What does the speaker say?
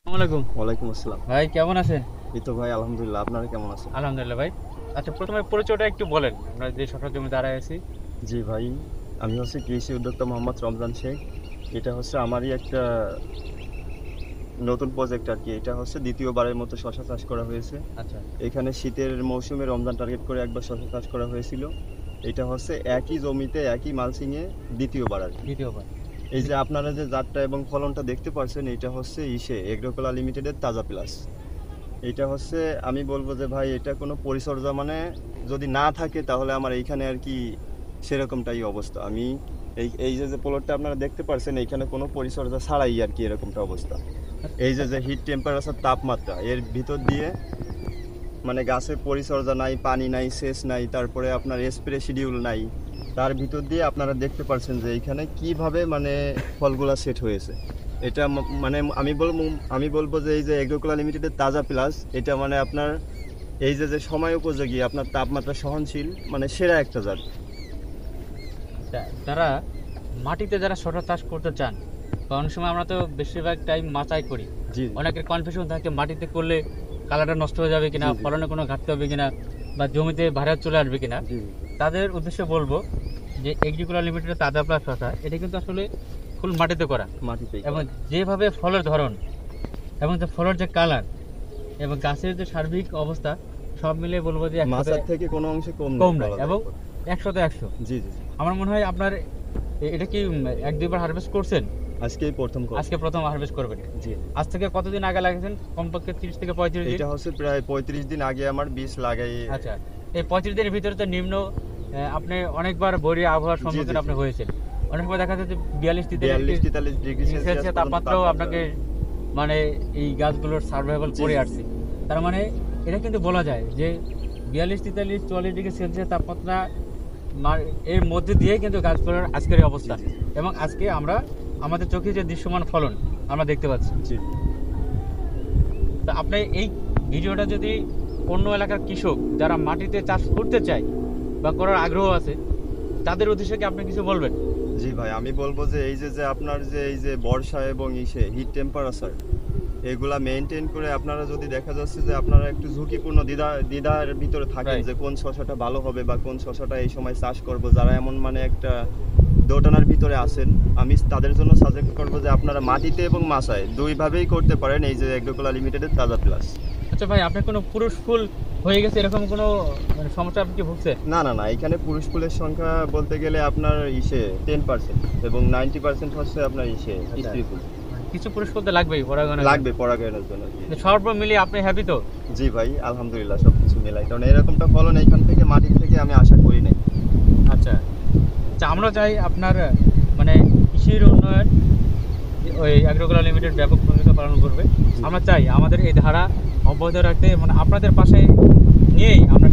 আসসালামাইকুম। ওয়ালাইকুম আসসালাম। ভাই কেমন আছেন? এই তো ভাই আলহামদুলিল্লাহ। আপনারা কেমন আছেন? আলহামদুলিল্লাহ ভাই। আচ্ছা, প্রথমে পরিচয়টা একটু বলেন। আমরা যে শশার জমি দাঁড়ায় আছি। জি ভাই, আমি হচ্ছে কৃষি উদ্যোক্তা মোহাম্মদ রমজান শেখ। এটা হচ্ছে আমারই একটা নতুন প্রজেক্ট আরকি। এটা হচ্ছে দ্বিতীয়বারের মতো শশা চাষ করা হয়েছে। আচ্ছা, এখানে শীতের মৌসুমে রমজান টার্গেট করে একবার শশা চাষ করা হয়েছিল। এটা হচ্ছে একই জমিতে একই মালচিংয়ে দ্বিতীয়বার আরকি। দ্বিতীয়বার। এই যে আপনারা যে জাতটা এবং ফলনটা দেখতে পাচ্ছেন এটা হচ্ছে এগ্রোকলা লিমিটেডের তাজা প্লাস। এটা হচ্ছে আমি বলবো যে ভাই এটা কোনো পরিচর্যা মানে যদি না থাকে তাহলে আমার এইখানে আর কি সেরকমটাই অবস্থা। আমি এই যে প্লটটা আপনারা দেখতে পাচ্ছেন এইখানে কোনো পরিচর্যা ছাড়াই আর কি এরকমটা অবস্থা। এই যে হিট টেম্পারেচার তাপমাত্রা এর ভিতর দিয়ে মানে গাছের পরিচর্যা নাই, পানি নাই, সেচ নাই, তারপরে আপনার স্প্রে শিডিউল নাই, তার ভিতর দিয়ে আপনারা দেখতে পাচ্ছেন যে এইখানে কিভাবে মানে ফলগুলা সেট হয়েছে। এটা মানে আমি বলবো যে এই যে এগ্রোকলা লিমিটেডের তাজা প্লাস এটা মানে আপনার এই যে সময় উপযোগী আপনার তাপমাত্রা সহনশীল মানে সেরা একটা জাত। যারা মাটিতে শশা চাষ করতে চান, বা অনেক সময় আমরা তো বেশিরভাগ টাইম মাচাই করি। জি অনেকের কনফিউশন থাকে মাটিতে করলে কালারটা নষ্ট হয়ে যাবে কিনা, জি, জি। ফলনে কোনো ঘাটতি হবে কিনা, বা জমিতে ভাইরাস চলে আসবে কিনা। জি তাদের উদ্দেশ্যে বলবো যে এগ্রিকুলার লিমিটেডের তাজা প্লাস শশা এটা কিন্তু আসলে ফুল মাটিতে করা, মাটিতেই এবং যেভাবে ফলের ধরন এবং যে ফলের যে কালার এবং গাছের যে সার্বিক অবস্থা সব মিলিয়ে বলবো যে মাছার থেকে কোনো অংশে কম কম নেই নয়, বলা যায়। এবং 100-100। জি জি জি। আমার মনে হয় আপনার এটা কি এক দুইবার হারভেস্ট করছেন? আজকেই প্রথম আজকে প্রথম হারভেস্ট করবেন। জি। আজ থেকে কতদিন আগে লাগিয়েছেন? কমপক্ষে 30 থেকে 35 দিন। এটা হচ্ছে প্রায় 35 দিন আগে আমার বীজ লাগাই। আচ্ছা, এই 35 দিনের ভিতরে তো নিম্ন আপনি অনেকবার বৈরী আবহাওয়ার সম্মুখীন জি। আপনি হয়েছেন। অনেক সময় দেখা যাচ্ছে 42-43 ডিগ্রি সেলসিয়াস তাপমাত্রাও আপনাকে মানে এই গাছগুলোর সার্ভাইভাল করে আসছে। তার মানে এটা কিন্তু বলা যায় যে 42-43-44 ডিগ্রি সেলসিয়াস তাপমাত্রা এর মধ্যে দিয়ে কিন্তু গাছগুলোর আজকের এই অবস্থা, এবং আজকে আমরা আমাদের চোখে যে দৃশ্যমান ফলন আমরা দেখতে পাচ্ছি। জি। তা আপনি এই ভিডিওটা যদি অন্য এলাকার কৃষক যারা মাটিতে চাষ করতে চায় বা করার আগ্রহ আছে তাদের উদ্দেশ্যে কি আপনি কিছু বলবেন? জি ভাই, আমি বলবো যে এই যে আপনার যে এই যে বর্ষা এবং হিট টেম্পারেচার এগুলা মেনটেন করে আপনারা যদি দেখা যাচ্ছে যে আপনারা একটু ঝুঁকিপূর্ণ দ্বিধার ভিতরে থাকেন Right. যে কোন শশাটা ভালো হবে বা কোন শশাটা এই সময় চাষ করব, যারা এমন মানে একটা দোটানার ভিতরে আছেন, আমি তাদের জন্য সাজেস্ট করবো যে আপনারা মাটিতে এবং মাচায় দুইভাবেই করতে পারেন এই যে এগ্রোকলা লিমিটেডের তাজা প্লাস। আচ্ছা ভাই, আপনার কোনো পুরুষ ফুল হয়ে গেছে এরকম কোনো মানে সমস্যা আপনি কি ভুগছে? না, এখানে পুরুষ ফুলের সংখ্যা বলতে গেলে আপনার 10% এবং 90% হচ্ছে আপনার স্ত্রী ফুল। কিছু পুরুষ ফুল তো লাগবেই পরাগণে। লাগবে পরাগায়নের জন্য। সর্ব মিলিয়ে আপনি হ্যাপি তো? জি ভাই আলহামদুলিল্লাহ সবকিছু মেলাই, কারণ এরকমটা ফলন এইখান থেকে মাটির থেকে আমি আশা করি নাই। আচ্ছা আচ্ছা, আমরা চাই আপনার মানে কৃষির উন্নয়ন ওই এগ্রোকলা লিমিটেড ব্যাপক ভূমিকা পালন করবে। আমরা চাই আমাদের এই ধারা অব্যাহত রাখতে, মানে আপনাদের পাশে নিয়েই আমরা